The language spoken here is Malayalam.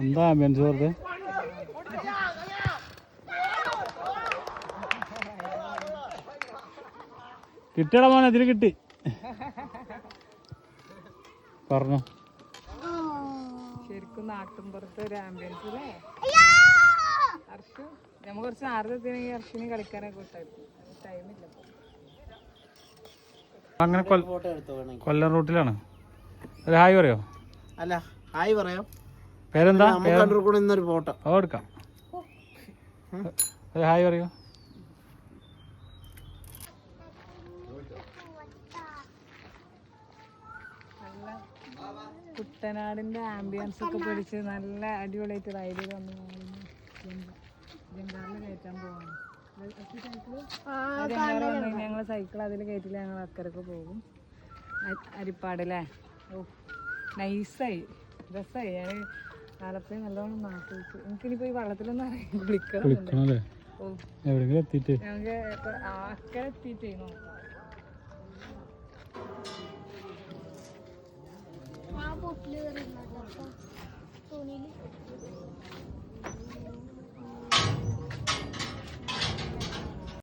എന്താ ആംബിയൻസ് വെറുതെ കിട്ടിയടാ മോനെ ഇതിൽ കിട്ടി പറഞ്ഞു ശരിക്കും നാട്ടിൻപുറത്ത് ഒരു ആംബിയൻസ് അല്ലേ അർഷു നമ്മൾ കുറച്ച് നേരത്തെ എത്തിയെങ്കിൽ അർഷുവിന് കളിക്കാനൊക്കെ കിട്ടായിരുന്നു ടൈമില്ല അങ്ങനെ കൊല്ലം റൂട്ടിലാണ് ഒരു ഹായ് പറയോ അല്ല ഹായ് പറയാം പേരെന്താ കൂടെ ഇന്നൊരു ഫോട്ടോ ഓ എടുക്കാം ഒരു ഹായ് പറയോ കുട്ടനാടിന്റെ ആംബിയൻസ് ഒക്കെ പിടിച്ച് നല്ല അടിപൊളിയായിട്ട് റൈഡ് ചെയ്ത് വന്ന് ജങ്കാറിൽ കയറ്റാൻ പോവാണ് ഞങ്ങൾ സൈക്കിൾ അതിൽ കയറ്റില്ല ഞങ്ങൾ അക്കരക്ക് പോകും അരിപ്പാടല്ലേ ഓ നൈസായി രസമായി ഞാൻ കാലത്തെ നല്ലോണം ആസ്വദിച്ചു എനിക്കിനിപ്പോ ഈ വെള്ളത്തിലൊന്നും അറിയാം കുളിക്കണം ഓ ഞങ്ങൾക്ക് അക്കരെ എത്തിയിട്ടേ നോക്കാം ആ ബോട്ടിൽ